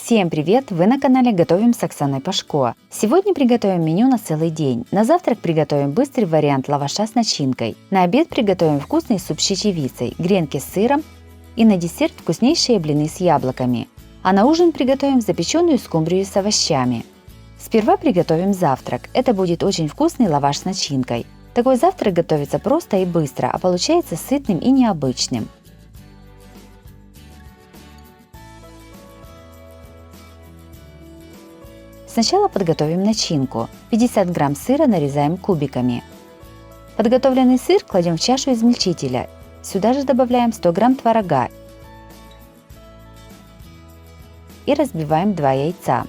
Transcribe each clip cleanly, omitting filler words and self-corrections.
Всем привет! Вы на канале Готовим с Оксаной Пашко. Сегодня приготовим меню на целый день. На завтрак приготовим быстрый вариант лаваша с начинкой. На обед приготовим вкусный суп с чечевицей, гренки с сыром и на десерт вкуснейшие блины с яблоками. А на ужин приготовим запеченную скумбрию с овощами. Сперва приготовим завтрак. Это будет очень вкусный лаваш с начинкой. Такой завтрак готовится просто и быстро, а получается сытным и необычным. Сначала подготовим начинку. 50 грамм сыра нарезаем кубиками. Подготовленный сыр кладем в чашу измельчителя. Сюда же добавляем 100 грамм творога и разбиваем 2 яйца.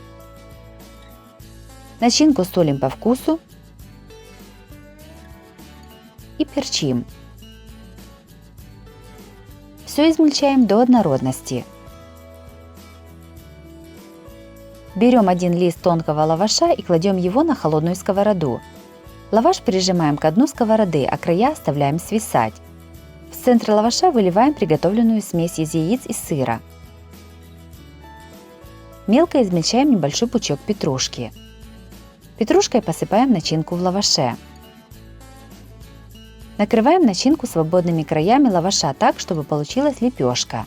Начинку солим по вкусу и перчим. Все измельчаем до однородности. Берем один лист тонкого лаваша и кладем его на холодную сковороду. Лаваш прижимаем к дну сковороды, а края оставляем свисать. В центр лаваша выливаем приготовленную смесь из яиц и сыра. Мелко измельчаем небольшой пучок петрушки. Петрушкой посыпаем начинку в лаваше. Накрываем начинку свободными краями лаваша так, чтобы получилась лепешка.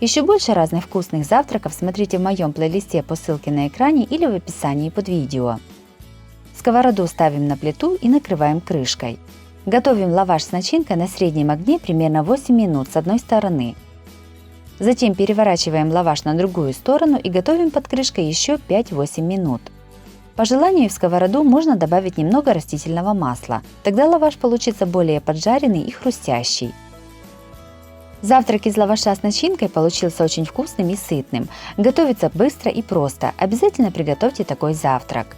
Еще больше разных вкусных завтраков смотрите в моем плейлисте по ссылке на экране или в описании под видео. Сковороду ставим на плиту и накрываем крышкой. Готовим лаваш с начинкой на среднем огне примерно 8 минут с одной стороны. Затем переворачиваем лаваш на другую сторону и готовим под крышкой еще 5-8 минут. По желанию в сковороду можно добавить немного растительного масла, тогда лаваш получится более поджаренный и хрустящий. Завтрак из лаваша с начинкой получился очень вкусным и сытным. Готовится быстро и просто. Обязательно приготовьте такой завтрак.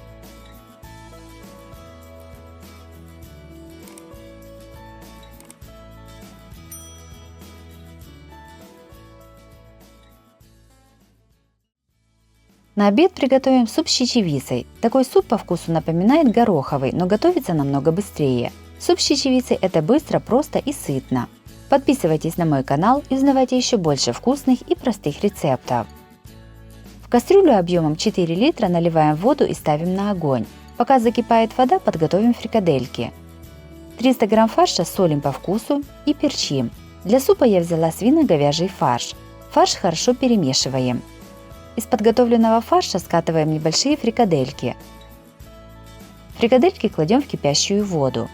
На обед приготовим суп с чечевицей. Такой суп по вкусу напоминает гороховый, но готовится намного быстрее. Суп с чечевицей – это быстро, просто и сытно. Подписывайтесь на мой канал и узнавайте еще больше вкусных и простых рецептов. В кастрюлю объемом 4 литра наливаем воду и ставим на огонь. Пока закипает вода, подготовим фрикадельки. 300 грамм фарша солим по вкусу и перчим. Для супа я взяла свино-говяжий фарш. Фарш хорошо перемешиваем. Из подготовленного фарша скатываем небольшие фрикадельки. Фрикадельки кладем в кипящую воду.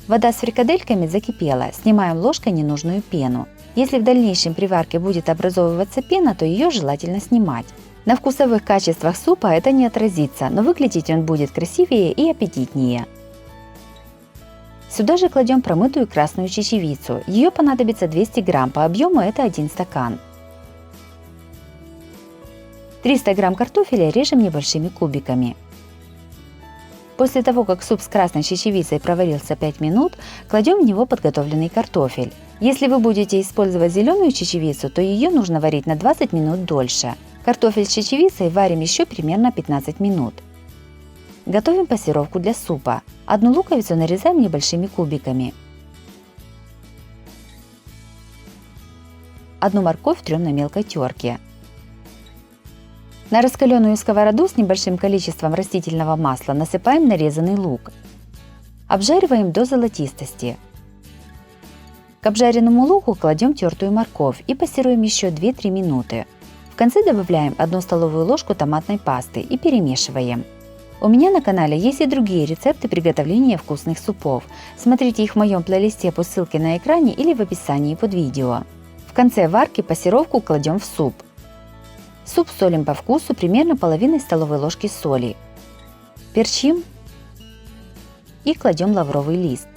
Вода с фрикадельками закипела, снимаем ложкой ненужную пену. Если в дальнейшем при варке будет образовываться пена, то ее желательно снимать. На вкусовых качествах супа это не отразится, но выглядеть он будет красивее и аппетитнее. Сюда же кладем промытую красную чечевицу. Ее понадобится 200 грамм, по объему это 1 стакан. 300 грамм картофеля режем небольшими кубиками. После того, как суп с красной чечевицей проварился 5 минут, кладем в него подготовленный картофель. Если вы будете использовать зеленую чечевицу, то ее нужно варить на 20 минут дольше. Картофель с чечевицей варим еще примерно 15 минут. Готовим пассировку для супа. Одну луковицу нарезаем небольшими кубиками. Одну морковь трем на мелкой терке. На раскаленную сковороду с небольшим количеством растительного масла насыпаем нарезанный лук. Обжариваем до золотистости. К обжаренному луку кладем тертую морковь и пассируем еще 2-3 минуты. В конце добавляем 1 столовую ложку томатной пасты и перемешиваем. У меня на канале есть и другие рецепты приготовления вкусных супов. Смотрите их в моем плейлисте по ссылке на экране или в описании под видео. В конце варки пассировку кладем в суп. Суп солим по вкусу примерно половиной столовой ложки соли. Перчим и кладем лавровый лист.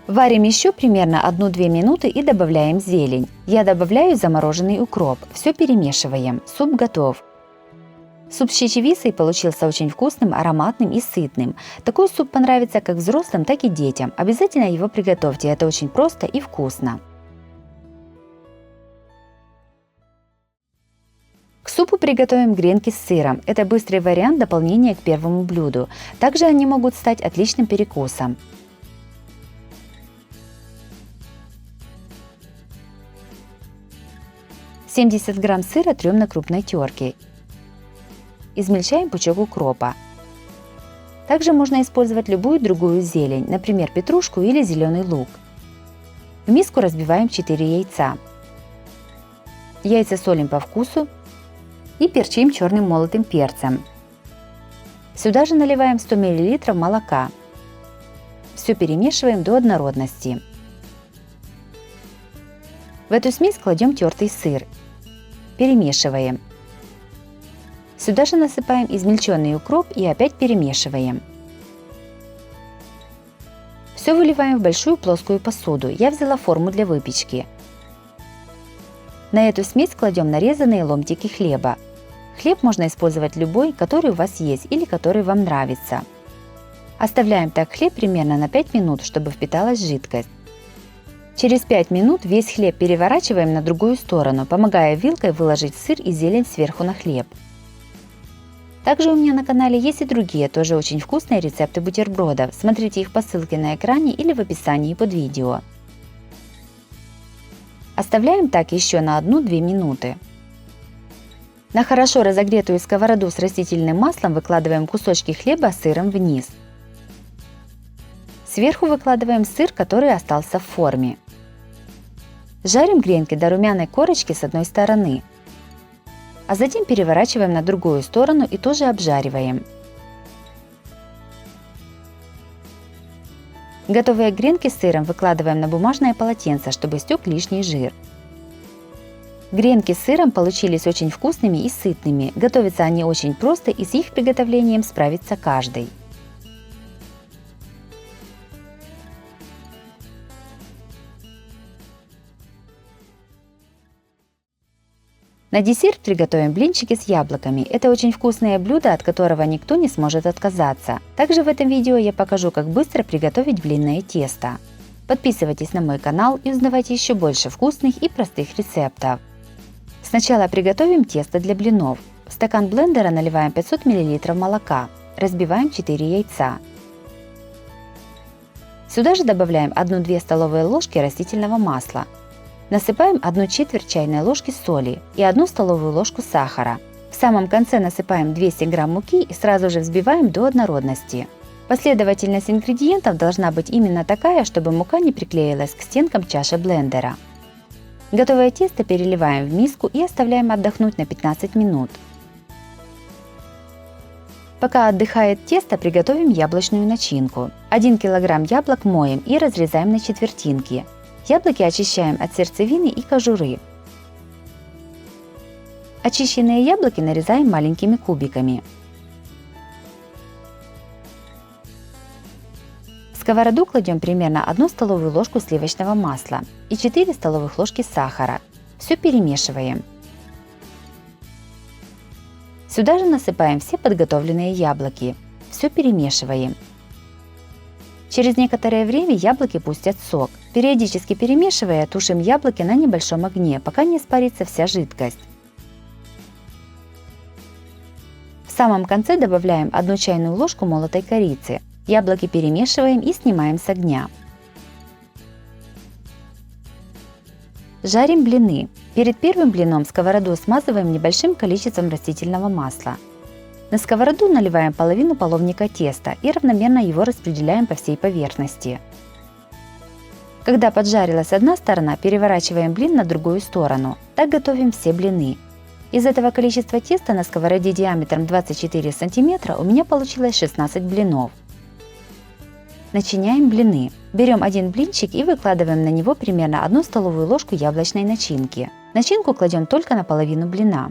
Варим еще примерно 1-2 минуты и добавляем зелень. Я добавляю замороженный укроп. Все перемешиваем. Суп готов. Суп с чечевицей получился очень вкусным, ароматным и сытным. Такой суп понравится как взрослым, так и детям. Обязательно его приготовьте. Это очень просто и вкусно. К супу приготовим гренки с сыром. Это быстрый вариант дополнения к первому блюду. Также они могут стать отличным перекусом. 70 грамм сыра трем на крупной терке. Измельчаем пучок укропа. Также можно использовать любую другую зелень, например, петрушку или зеленый лук. В миску разбиваем 4 яйца. Яйца солим по вкусу и перчим черным молотым перцем. Сюда же наливаем 100 мл молока. Все перемешиваем до однородности. В эту смесь кладем тертый сыр. Перемешиваем. Сюда же насыпаем измельченный укроп и опять перемешиваем. Все выливаем в большую плоскую посуду. Я взяла форму для выпечки. На эту смесь кладем нарезанные ломтики хлеба. Хлеб можно использовать любой, который у вас есть или который вам нравится. Оставляем так хлеб примерно на 5 минут, чтобы впиталась жидкость. Через 5 минут весь хлеб переворачиваем на другую сторону, помогая вилкой выложить сыр и зелень сверху на хлеб. Также у меня на канале есть и другие, тоже очень вкусные рецепты бутербродов. Смотрите их по ссылке на экране или в описании под видео. Оставляем так еще на 1-2 минуты. На хорошо разогретую сковороду с растительным маслом выкладываем кусочки хлеба с сыром вниз. Сверху выкладываем сыр, который остался в форме. Жарим гренки до румяной корочки с одной стороны. А затем переворачиваем на другую сторону и тоже обжариваем. Готовые гренки с сыром выкладываем на бумажное полотенце, чтобы стек лишний жир. Гренки с сыром получились очень вкусными и сытными. Готовятся они очень просто, и с их приготовлением справится каждый. На десерт приготовим блинчики с яблоками. Это очень вкусное блюдо, от которого никто не сможет отказаться. Также в этом видео я покажу, как быстро приготовить блинное тесто. Подписывайтесь на мой канал и узнавайте еще больше вкусных и простых рецептов. Сначала приготовим тесто для блинов. В стакан блендера наливаем 500 мл молока. Разбиваем 4 яйца. Сюда же добавляем 1-2 столовые ложки растительного масла. Насыпаем 1/4 чайной ложки соли и 1 столовую ложку сахара. В самом конце насыпаем 200 грамм муки и сразу же взбиваем до однородности. Последовательность ингредиентов должна быть именно такая, чтобы мука не приклеилась к стенкам чаши блендера. Готовое тесто переливаем в миску и оставляем отдохнуть на 15 минут. Пока отдыхает тесто, приготовим яблочную начинку. 1 кг яблок моем и разрезаем на четвертинки. Яблоки очищаем от сердцевины и кожуры. Очищенные яблоки нарезаем маленькими кубиками. В сковороду кладем примерно 1 столовую ложку сливочного масла и 4 столовых ложки сахара. Все перемешиваем. Сюда же насыпаем все подготовленные яблоки. Все перемешиваем. Через некоторое время яблоки пустят сок. Периодически перемешивая, тушим яблоки на небольшом огне, пока не испарится вся жидкость. В самом конце добавляем 1 чайную ложку молотой корицы. Яблоки перемешиваем и снимаем с огня. Жарим блины. Перед первым блином сковороду смазываем небольшим количеством растительного масла. На сковороду наливаем половину половника теста и равномерно его распределяем по всей поверхности. Когда поджарилась одна сторона, переворачиваем блин на другую сторону. Так готовим все блины. Из этого количества теста на сковороде диаметром 24 см у меня получилось 16 блинов. Начиняем блины. Берем один блинчик и выкладываем на него примерно 1 столовую ложку яблочной начинки. Начинку кладем только на половину блина.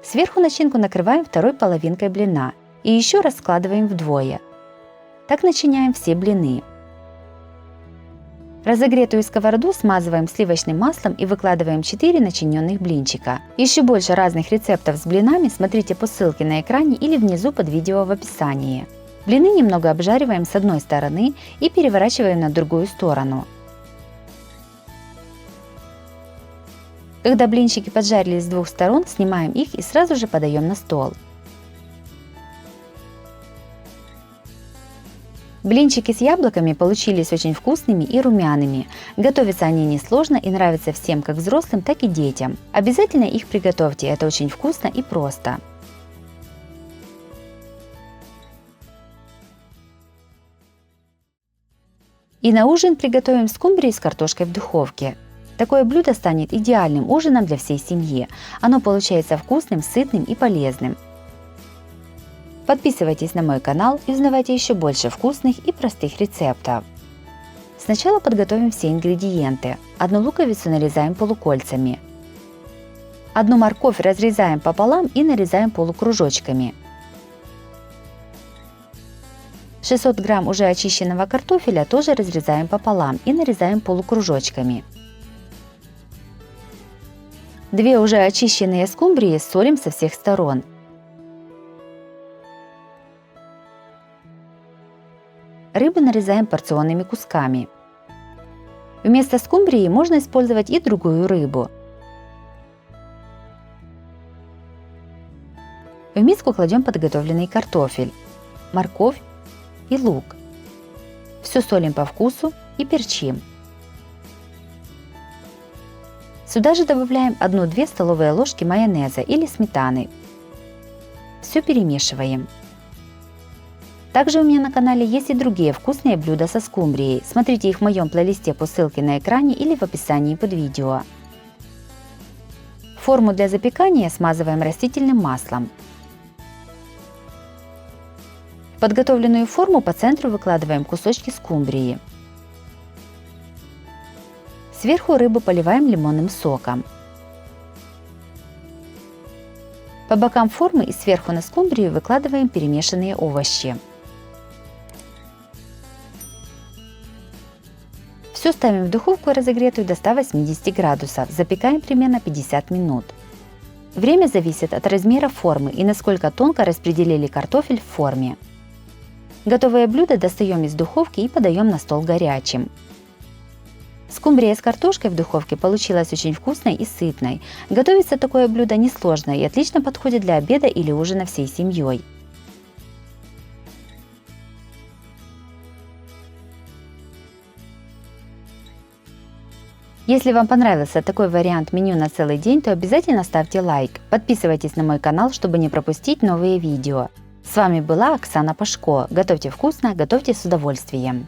Сверху начинку накрываем второй половинкой блина и еще раз складываем вдвое. Так начиняем все блины. Разогретую сковороду смазываем сливочным маслом и выкладываем 4 начиненных блинчика. Еще больше разных рецептов с блинами смотрите по ссылке на экране или внизу под видео в описании. Блины немного обжариваем с одной стороны и переворачиваем на другую сторону. Когда блинчики поджарились с двух сторон, снимаем их и сразу же подаем на стол. Блинчики с яблоками получились очень вкусными и румяными. Готовятся они несложно и нравятся всем, как взрослым, так и детям. Обязательно их приготовьте, это очень вкусно и просто. И на ужин приготовим скумбрию с картошкой в духовке. Такое блюдо станет идеальным ужином для всей семьи. Оно получается вкусным, сытным и полезным. Подписывайтесь на мой канал и узнавайте еще больше вкусных и простых рецептов. Сначала подготовим все ингредиенты. Одну луковицу нарезаем полукольцами. Одну морковь разрезаем пополам и нарезаем полукружочками. 600 грамм уже очищенного картофеля тоже разрезаем пополам и нарезаем полукружочками. 2 уже очищенные скумбрии солим со всех сторон. Рыбу нарезаем порционными кусками. Вместо скумбрии можно использовать и другую рыбу. В миску кладем подготовленный картофель, морковь и лук. Все солим по вкусу и перчим. Сюда же добавляем 1-2 столовые ложки майонеза или сметаны. Все перемешиваем. Также у меня на канале есть и другие вкусные блюда со скумбрией. Смотрите их в моем плейлисте по ссылке на экране или в описании под видео. Форму для запекания смазываем растительным маслом. В подготовленную форму по центру выкладываем кусочки скумбрии. Сверху рыбу поливаем лимонным соком. По бокам формы и сверху на скумбрию выкладываем перемешанные овощи. Все ставим в духовку разогретую до 180 градусов, запекаем примерно 50 минут. Время зависит от размера формы и насколько тонко распределили картофель в форме. Готовое блюдо достаем из духовки и подаем на стол горячим. Скумбрия с картошкой в духовке получилась очень вкусной и сытной. Готовится такое блюдо несложно и отлично подходит для обеда или ужина всей семьей. Если вам понравился такой вариант меню на целый день, то обязательно ставьте лайк. Подписывайтесь на мой канал, чтобы не пропустить новые видео. С вами была Оксана Пашко. Готовьте вкусно, готовьте с удовольствием.